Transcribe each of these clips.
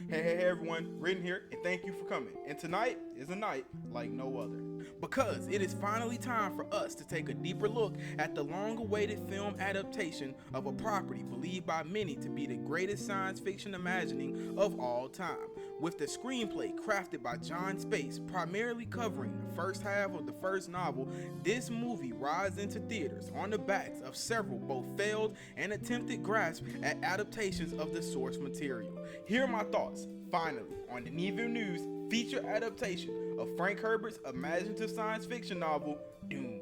Hey everyone, Ridden here, and thank you for coming. And tonight is a night like no other. Because it is finally time for us to take a deeper look at the long-awaited film adaptation of a property believed by many to be the greatest science fiction imagining of all time. With the screenplay crafted by John Space, primarily covering the first half of the first novel, this movie rides into theaters on the backs of several both failed and attempted grasps at adaptations of the source material. Here are my thoughts, finally, on the Denis Villeneuve's feature adaptation of Frank Herbert's imaginative science fiction novel, Dune.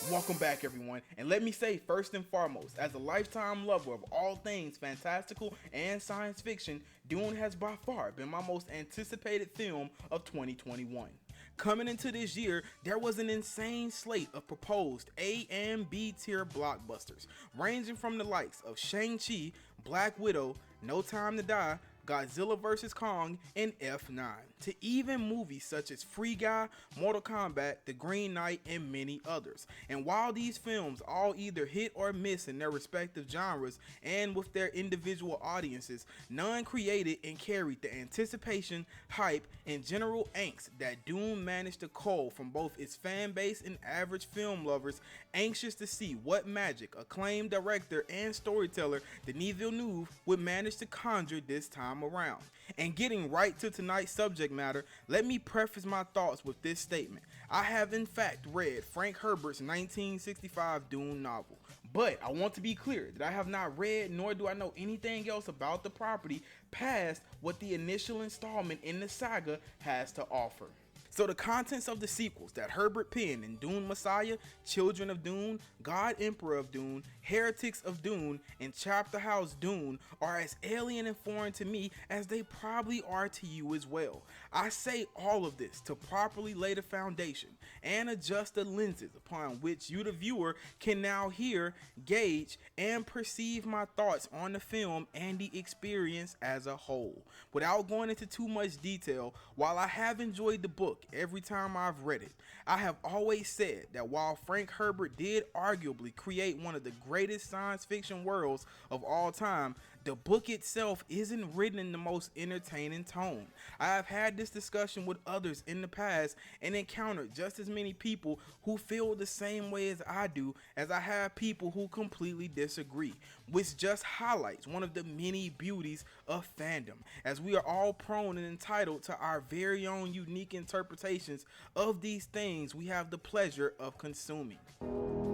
Welcome back everyone, and let me say first and foremost, as a lifetime lover of all things fantastical and science fiction, Dune has by far been my most anticipated film of 2021. Coming into this year, there was an insane slate of proposed A and B tier blockbusters, ranging from the likes of Shang-Chi, Black Widow, No Time to Die, Godzilla vs. Kong, and F9, to even movies such as Free Guy, Mortal Kombat, The Green Knight, and many others. And while these films all either hit or miss in their respective genres and with their individual audiences, none created and carried the anticipation, hype, and general angst that Dune managed to cull from both its fan base and average film lovers, anxious to see what magic acclaimed director and storyteller Denis Villeneuve would manage to conjure this time around. And getting right to tonight's subject matter, let me preface my thoughts with this statement. I have in fact read Frank Herbert's 1965 Dune novel, but I want to be clear that I have not read nor do I know anything else about the property past what the initial installment in the saga has to offer. So the contents of the sequels that Herbert penned in Dune Messiah, Children of Dune, God Emperor of Dune, Heretics of Dune, and Chapter House Dune are as alien and foreign to me as they probably are to you as well. I say all of this to properly lay the foundation and adjust the lenses upon which you the viewer can now hear, gauge, and perceive my thoughts on the film and the experience as a whole. Without going into too much detail, while I have enjoyed the book every time I've read it, I have always said that while Frank Herbert did arguably create one of the greatest science fiction worlds of all time, the book itself isn't written in the most entertaining tone. I have had this discussion with others in the past and encountered just as many people who feel the same way as I do, as I have people who completely disagree, which just highlights one of the many beauties of fandom, as we are all prone and entitled to our very own unique interpretations of these things we have the pleasure of consuming.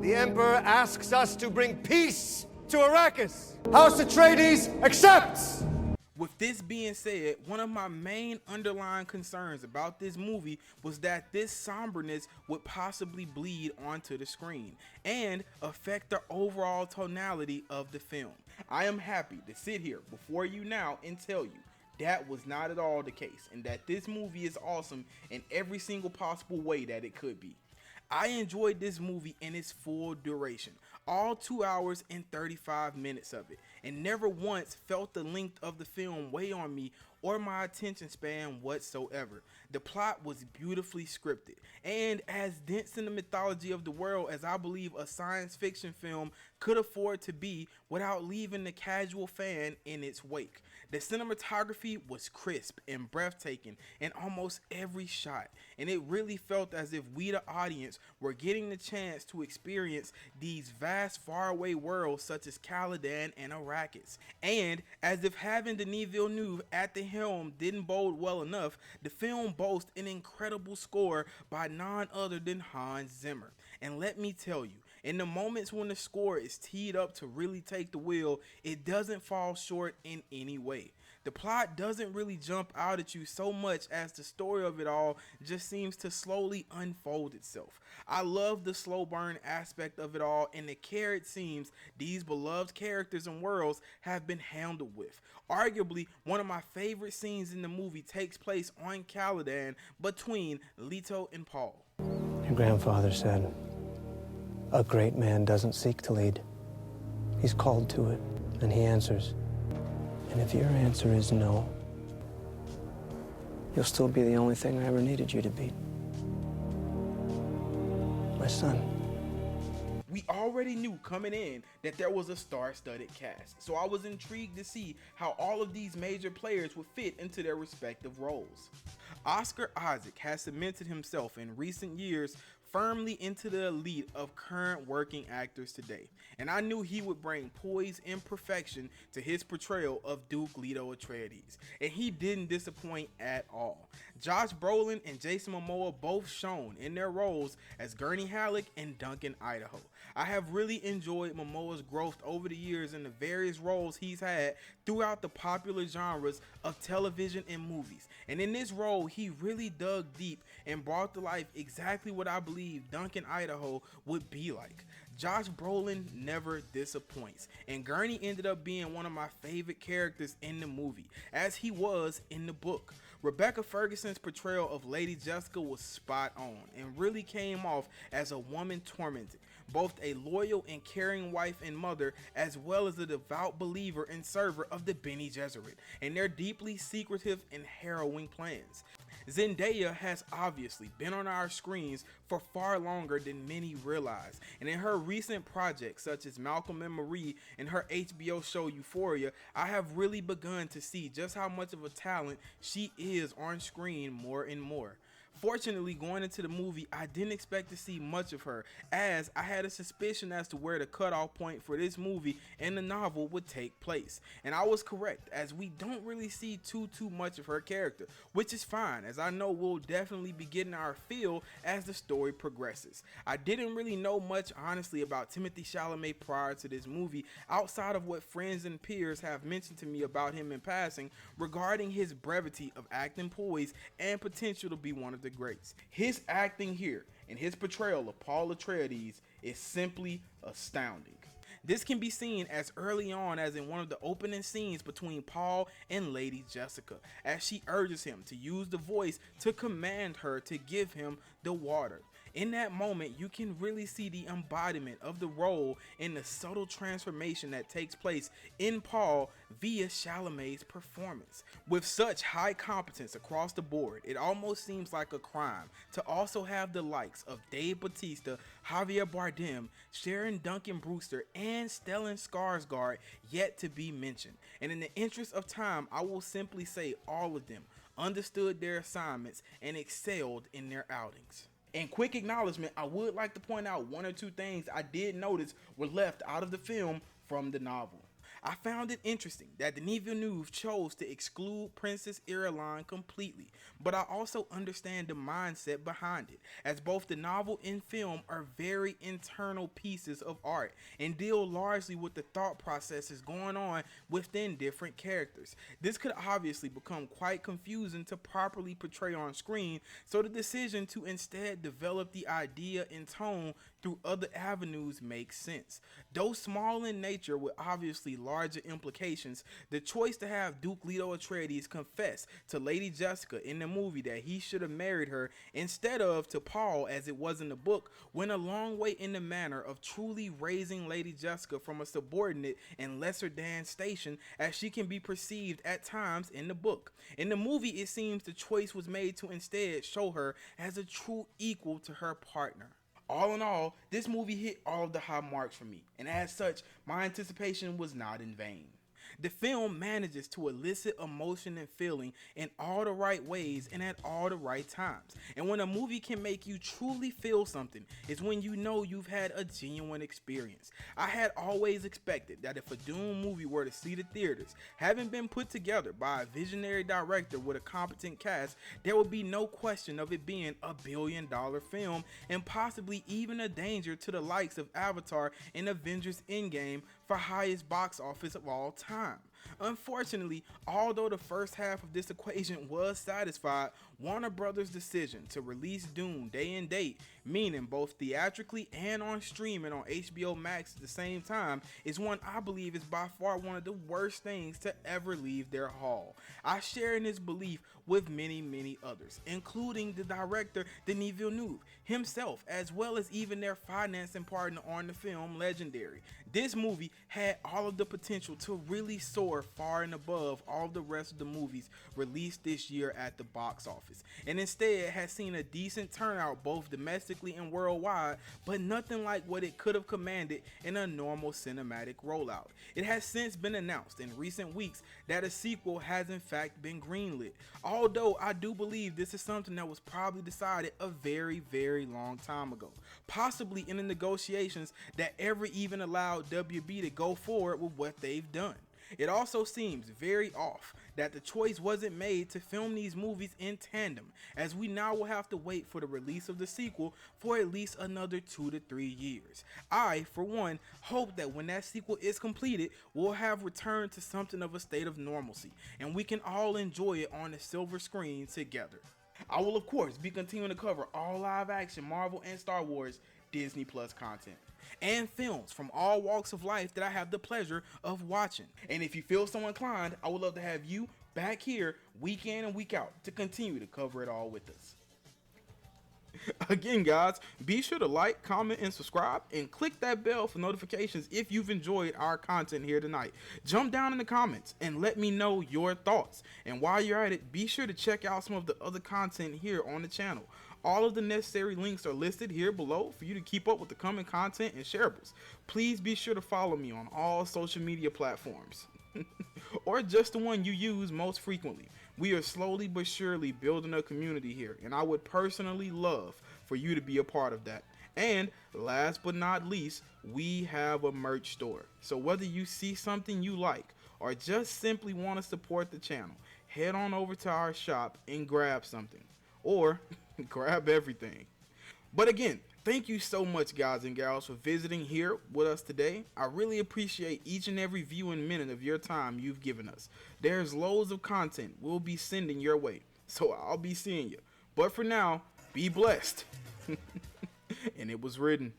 The Emperor asks us to bring peace to Arrakis. House Atreides accepts! With this being said, one of my main underlying concerns about this movie was that this somberness would possibly bleed onto the screen and affect the overall tonality of the film. I am happy to sit here before you now and tell you that was not at all the case, and that this movie is awesome in every single possible way that it could be. I enjoyed this movie in its full duration, all 2 hours and 35 minutes of it, and never once felt the length of the film weigh on me or my attention span whatsoever. The plot was beautifully scripted and as dense in the mythology of the world as I believe a science fiction film could afford to be without leaving the casual fan in its wake. The cinematography was crisp and breathtaking in almost every shot, and it really felt as if we the audience were getting the chance to experience these vast faraway worlds such as Caladan and Arrakis. And as if having Denis Villeneuve at the helm didn't bode well enough, the film boasts an incredible score by none other than Hans Zimmer. And let me tell you, in the moments when the score is teed up to really take the wheel, it doesn't fall short in any way. The plot doesn't really jump out at you so much as the story of it all just seems to slowly unfold itself. I love the slow burn aspect of it all and the care it seems these beloved characters and worlds have been handled with. Arguably, one of my favorite scenes in the movie takes place on Caladan between Leto and Paul. Your grandfather said, "A great man doesn't seek to lead. He's called to it, and he answers. And if your answer is no, you'll still be the only thing I ever needed you to be. My son. We already knew coming in that there was a star-studded cast, so I was intrigued to see how all of these major players would fit into their respective roles. Oscar Isaac has cemented himself in recent years firmly into the elite of current working actors today, and I knew he would bring poise and perfection to his portrayal of Duke Leto Atreides, and he didn't disappoint at all. Josh Brolin and Jason Momoa both shone in their roles as Gurney Halleck and Duncan Idaho. I have really enjoyed Momoa's growth over the years in the various roles he's had throughout the popular genres of television and movies, and in this role he really dug deep and brought to life exactly what I believe Duncan Idaho would be like. Josh Brolin never disappoints, and Gurney ended up being one of my favorite characters in the movie, as he was in the book. Rebecca Ferguson's portrayal of Lady Jessica was spot on and really came off as a woman tormented, both a loyal and caring wife and mother, as well as a devout believer and server of the Bene Gesserit and their deeply secretive and harrowing plans. Zendaya has obviously been on our screens for far longer than many realize, and in her recent projects such as Malcolm and Marie and her HBO show Euphoria, I have really begun to see just how much of a talent she is on screen more and more. Fortunately, going into the movie, I didn't expect to see much of her, as I had a suspicion as to where the cutoff point for this movie and the novel would take place. And I was correct, as we don't really see too much of her character, which is fine, as I know we'll definitely be getting our feel as the story progresses. I didn't really know much, honestly, about Timothée Chalamet prior to this movie, outside of what friends and peers have mentioned to me about him in passing regarding his brevity of acting poise and potential to be one of the greats. His acting here and his portrayal of Paul Atreides is simply astounding. This can be seen as early on as in one of the opening scenes between Paul and Lady Jessica, as she urges him to use the voice to command her to give him the water. In that moment, you can really see the embodiment of the role and the subtle transformation that takes place in Paul via Chalamet's performance. With such high competence across the board, it almost seems like a crime to also have the likes of Dave Bautista, Javier Bardem, Sharon Duncan Brewster, and Stellan Skarsgård yet to be mentioned. And in the interest of time, I will simply say all of them understood their assignments and excelled in their outings. In quick acknowledgement, I would like to point out one or two things I did notice were left out of the film from the novel. I found it interesting that Denis Villeneuve chose to exclude Princess Irulan completely, but I also understand the mindset behind it, as both the novel and film are very internal pieces of art and deal largely with the thought processes going on within different characters. This could obviously become quite confusing to properly portray on screen, so the decision to instead develop the idea and tone through other avenues makes sense. Though small in nature with obviously larger implications, the choice to have Duke Leto Atreides confess to Lady Jessica in the movie that he should have married her instead of to Paul as it was in the book went a long way in the manner of truly raising Lady Jessica from a subordinate and lesser than station as she can be perceived at times in the book. In the movie, it seems the choice was made to instead show her as a true equal to her partner. All in all, this movie hit all of the high marks for me, and as such, my anticipation was not in vain. The film manages to elicit emotion and feeling in all the right ways and at all the right times. And when a movie can make you truly feel something is when you know you've had a genuine experience. I had always expected that if a Dune movie were to see the theaters, having been put together by a visionary director with a competent cast, there would be no question of it being a billion-dollar film and possibly even a danger to the likes of Avatar and Avengers Endgame for highest box office of all time. Unfortunately, although the first half of this equation was satisfied, Warner Brothers' decision to release Dune day and date, meaning both theatrically and on streaming on HBO Max at the same time, is one I believe is by far one of the worst things to ever leave their hall. I share in this belief with many others, including the director Denis Villeneuve himself, as well as even their financing partner on the film, Legendary. This movie had all of the potential to really soar score far and above all the rest of the movies released this year at the box office, and instead has seen a decent turnout both domestically and worldwide, but nothing like what it could have commanded in a normal cinematic rollout. It has since been announced in recent weeks that a sequel has in fact been greenlit, although I do believe this is something that was probably decided a very long time ago, possibly in the negotiations that ever even allowed WB to go forward with what they've done. It also seems very off that the choice wasn't made to film these movies in tandem, as we now will have to wait for the release of the sequel for at least another 2 to 3 years. I, for one, hope that when that sequel is completed, we'll have returned to something of a state of normalcy, and we can all enjoy it on the silver screen together. I will of course be continuing to cover all live action Marvel and Star Wars Disney Plus content, and films from all walks of life that I have the pleasure of watching. And if you feel so inclined, I would love to have you back here week in and week out to continue to cover it all with us. Again, guys, be sure to like, comment, and subscribe, and click that bell for notifications if you've enjoyed our content here tonight. Jump down in the comments and let me know your thoughts. And while you're at it, be sure to check out some of the other content here on the channel. All of the necessary links are listed here below for you to keep up with the coming content and shareables. Please be sure to follow me on all social media platforms, or just the one you use most frequently. We are slowly but surely building a community here, and I would personally love for you to be a part of that. And last but not least, we have a merch store. So whether you see something you like or just simply want to support the channel, head on over to our shop and grab something, or grab everything. But again, thank you so much, guys and gals, for visiting here with us today. I really appreciate each and every viewing minute of your time you've given us. There's loads of content we'll be sending your way, so I'll be seeing you. But for now, be blessed. And it was written.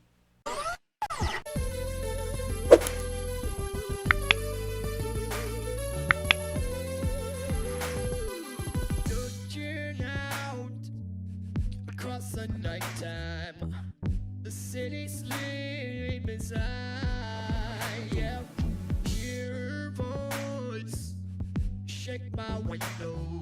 Across the nighttime, the city sleep inside. Yeah, hear her voice shake my window.